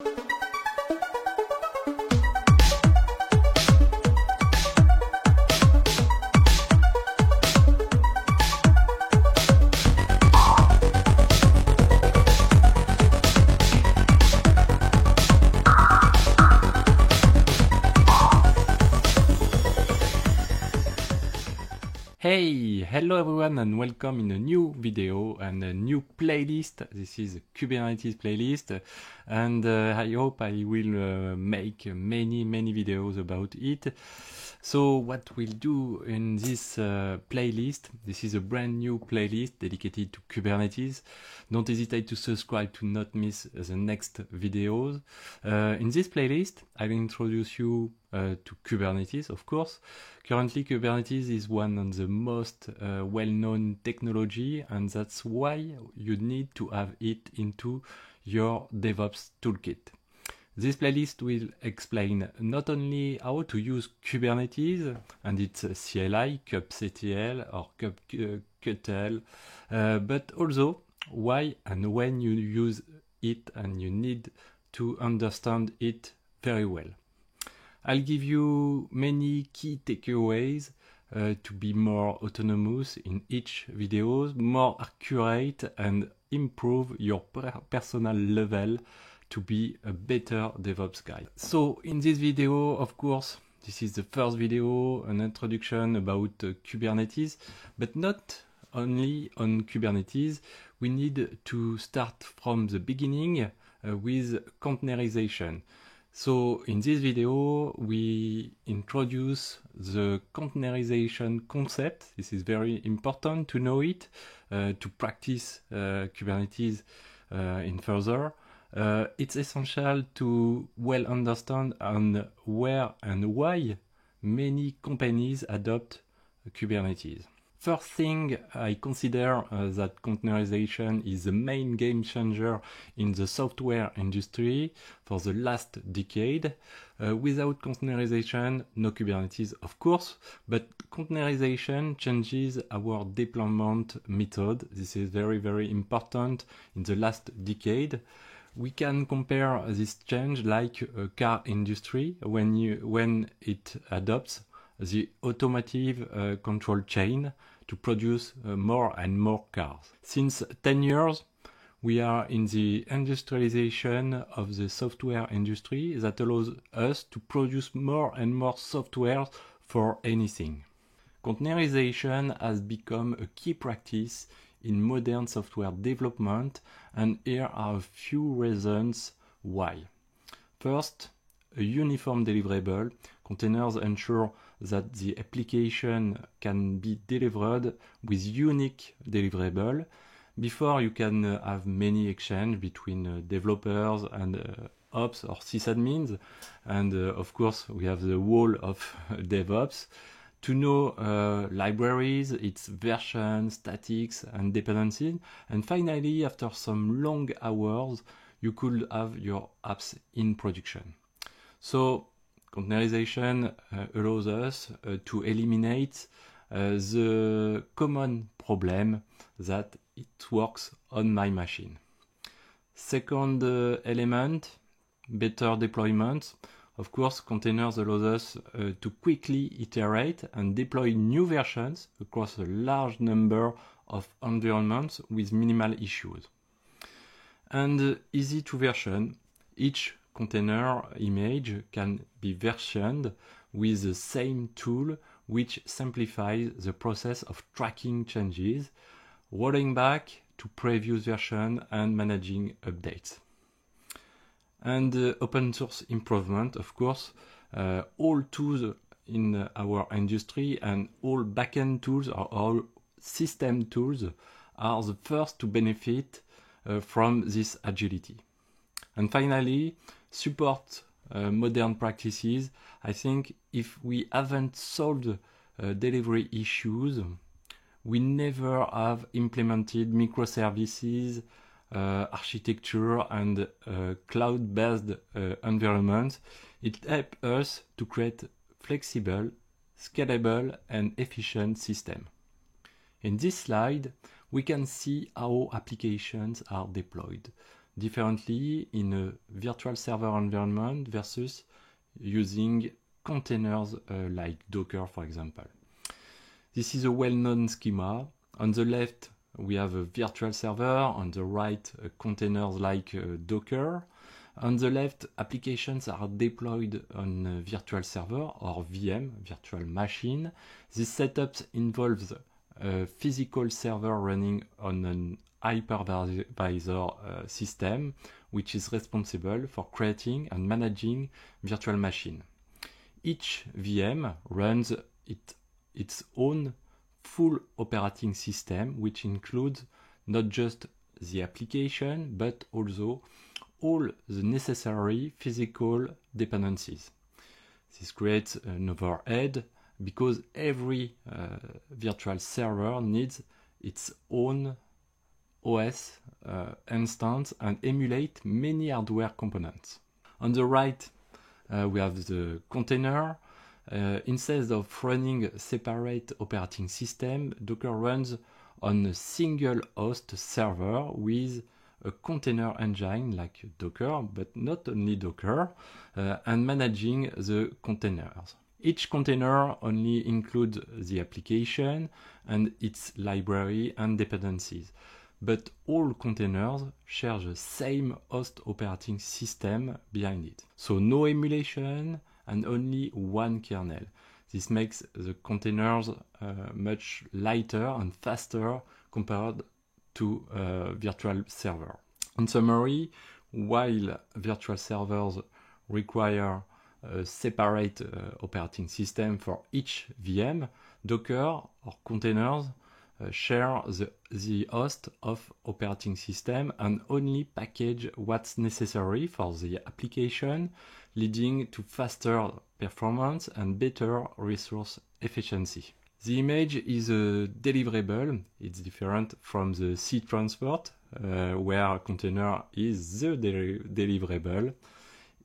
Hey, hello everyone and welcome in a new video and a new playlist. This is a Kubernetes playlist and I hope I will make many videos about it. So what we'll do in this playlist, this is a brand new playlist dedicated to Kubernetes. Don't hesitate to subscribe to not miss the next videos. In this playlist, I will introduce you to Kubernetes, of course. Currently, Kubernetes is one of the most well-known technology, and that's why you need to have it into your DevOps toolkit. This playlist will explain not only how to use Kubernetes and its CLI, kubectl or kubectl, but also why and when you use it, and you need to understand it very well. I'll give you many key takeaways to be more autonomous in each video, more accurate, and improve your personal level to be a better DevOps guy. So in this video, of course, this is the first video, an introduction about Kubernetes, but not only on Kubernetes. We need to start from the beginning with containerization. So in this video, we introduce the containerization concept. This is very important to know it, to practice Kubernetes in further. It's essential to well understand on where and why many companies adopt Kubernetes. First thing, I consider that containerization is the main game changer in the software industry for the last decade. Without containerization, no Kubernetes, of course, but containerization changes our deployment method. This is very important in the last decade. We can compare this change like a car industry when it adopts the automotive control chain to produce more and more cars. Since 10 years, we are in the industrialization of the software industry that allows us to produce more and more software for anything. Containerization has become a key practice in modern software development, and here are a few reasons why. First, a uniform deliverable. Containers ensure that the application can be delivered with unique deliverable. Before, you can have many exchange between developers and ops or sysadmins, and of course we have the wall of DevOps. To know libraries, its version, statics, and dependencies. And finally, after some long hours, you could have your apps in production. So containerization allows us to eliminate the common problem that it works on my machine. Second element, better deployment. Of course, containers allows us to quickly iterate and deploy new versions across a large number of environments with minimal issues. And easy to version. Each container image can be versioned with the same tool, which simplifies the process of tracking changes, rolling back to previous version, and managing updates. And open source improvement, of course. All tools in our industry and all backend tools or all system tools are the first to benefit from this agility. And finally, support modern practices. I think if we haven't solved delivery issues, we never have implemented microservices, architecture, and cloud-based environments. It helps us to create flexible, scalable, and efficient system. In this slide, we can see how applications are deployed. differently in a virtual server environment versus using containers like Docker, for example. This is a well-known schema. On the left, we have a virtual server. On the right, containers like Docker. On the left, applications are deployed on a virtual server or VM, virtual machine. This setup involves a physical server running on an hypervisor system, which is responsible for creating and managing virtual machine. Each VM runs its own full operating system, which includes not just the application, but also all the necessary physical dependencies. This creates an overhead because every virtual server needs its own OS instance and emulate many hardware components. On the right, we have the container. Instead of running a separate operating system, Docker runs on a single host server with a container engine like Docker, but not only Docker, and managing the containers. Each container only includes the application and its library and dependencies, but all containers share the same host operating system behind it. So no emulation and only one kernel. This makes the containers much lighter and faster compared to a virtual server. In summary, while virtual servers require a separate operating system for each VM, Docker or containers share the host of operating system and only package what's necessary for the application, leading to faster performance and better resource efficiency. The image is a deliverable. It's different from the C transport, where a container is the deliverable.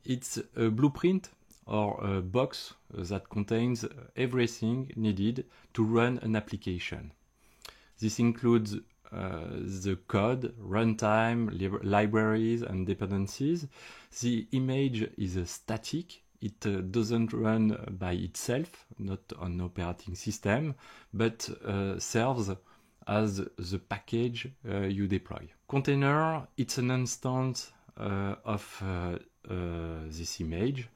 It's a blueprint or a box that contains everything needed to run an application. This includes the code, runtime, libraries, and dependencies. The image is static. It doesn't run by itself, not on operating system, but serves as the package you deploy. Container, it's an instance of this image.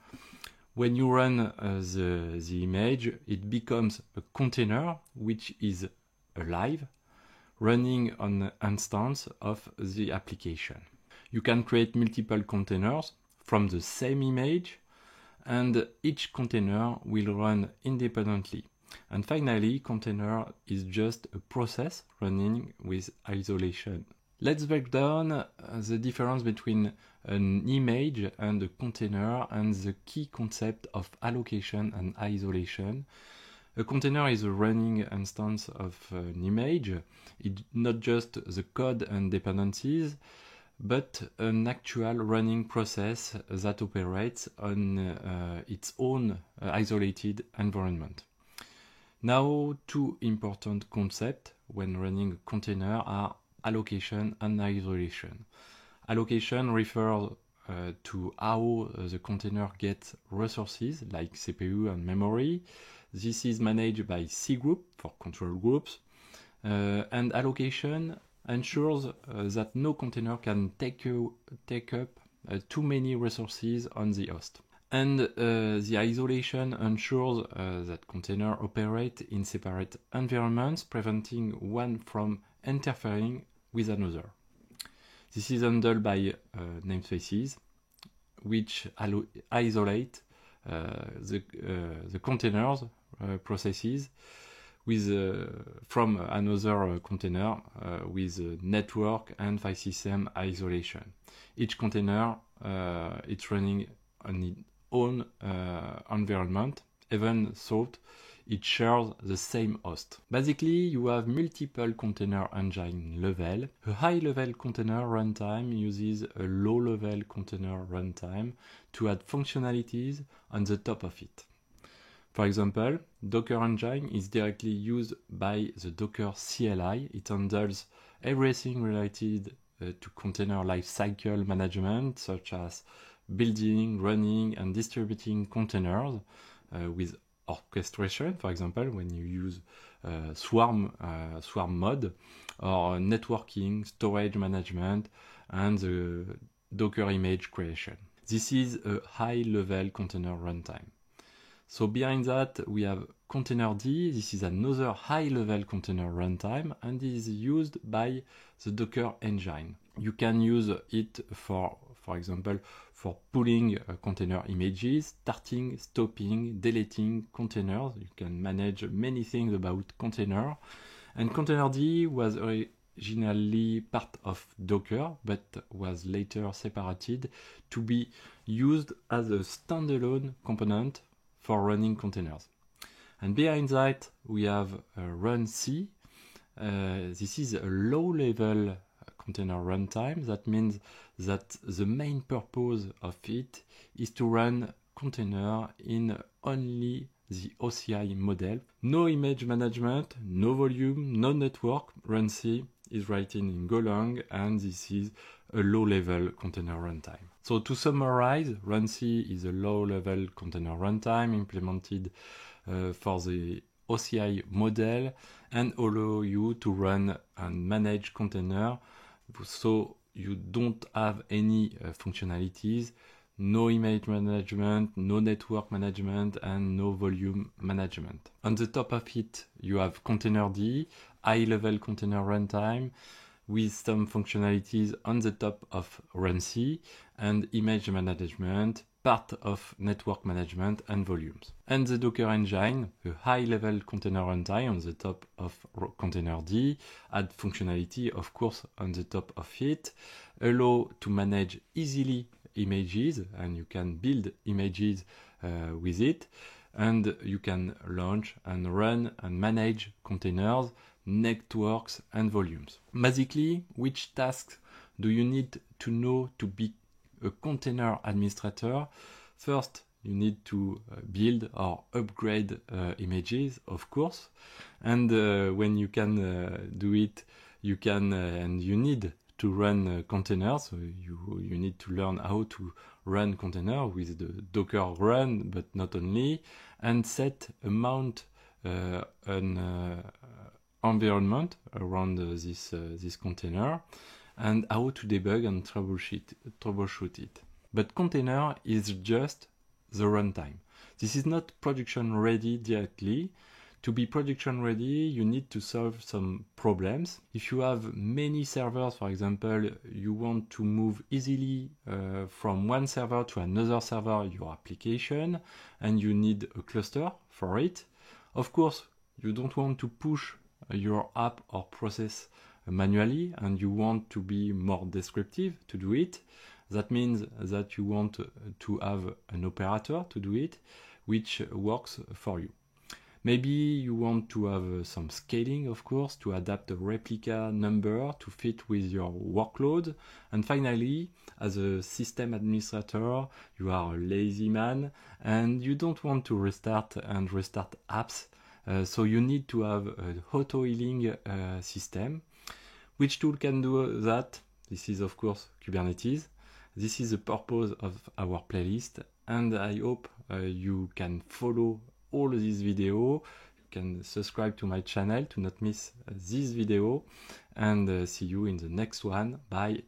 When you run the image, it becomes a container which is alive, running on an instance of the application. You can create multiple containers from the same image, and each container will run independently. And finally, container is just a process running with isolation. Let's break down the difference between an image and a container and the key concept of allocation and isolation. A container is a running instance of an image. It's not just the code and dependencies, but an actual running process that operates on its own isolated environment. Now, two important concepts when running a container are allocation and isolation. Allocation refers to how the container gets resources like CPU and memory. This is managed by cgroup for control groups, and allocation ensures that no container can take up too many resources on the host. And the isolation ensures that containers operate in separate environments, preventing one from interfering with another. This is handled by namespaces, which isolate the containers processes from another container with network and file system isolation. Each container is running on its own environment, even though it shares the same host. Basically, you have multiple container engine level. A high-level container runtime uses a low-level container runtime to add functionalities on the top of it. For example, Docker Engine is directly used by the Docker CLI. It handles everything related to container lifecycle management, such as building, running, and distributing containers with orchestration, for example, when you use Swarm mode, or networking, storage management, and the Docker image creation. This is a high-level container runtime. So behind that, we have Containerd. This is another high-level container runtime and is used by the Docker engine. You can use it for example, for pulling container images, starting, stopping, deleting containers. You can manage many things about container. And Containerd was originally part of Docker, but was later separated to be used as a standalone component for running containers. And behind that, we have runC. This is a low-level container runtime. That means that the main purpose of it is to run container in only the OCI model. No image management, no volume, no network. runC is written in Golang, and this is a low-level container runtime. So to summarize, runC is a low-level container runtime implemented for the OCI model and allow you to run and manage container, so you don't have any functionalities, no image management, no network management, and no volume management. On the top of it, you have Containerd, high-level container runtime, with some functionalities on the top of runC, and image management, part of network management and volumes. And the Docker engine, a high-level container runtime on the top of Containerd, add functionality, of course, on the top of it, allow to manage easily images, and you can build images with it, and you can launch and run and manage containers, networks, and volumes. Basically, which tasks do you need to know to be a container administrator? First, you need to build or upgrade images, of course, and when you can do it, you can and you need to run containers. So you need to learn how to run container with the Docker run, but not only, and set a mount an environment around this container, and how to debug and troubleshoot it. But container is just the runtime. This is not production ready directly. To be production ready, you need to solve some problems. If you have many servers, for example, you want to move easily from one server to another server your application, and you need a cluster for it. Of course, you don't want to push your app or process manually, and you want to be more descriptive to do it. That means that you want to have an operator to do it, which works for you. Maybe you want to have some scaling, of course, to adapt a replica number to fit with your workload. And finally, as a system administrator, you are a lazy man and you don't want to restart apps. So you need to have an auto-healing system. Which tool can do that? This is, of course, Kubernetes. This is the purpose of our playlist, and I hope you can follow all this video. You can subscribe to my channel to not miss this video, and see you in the next one. Bye.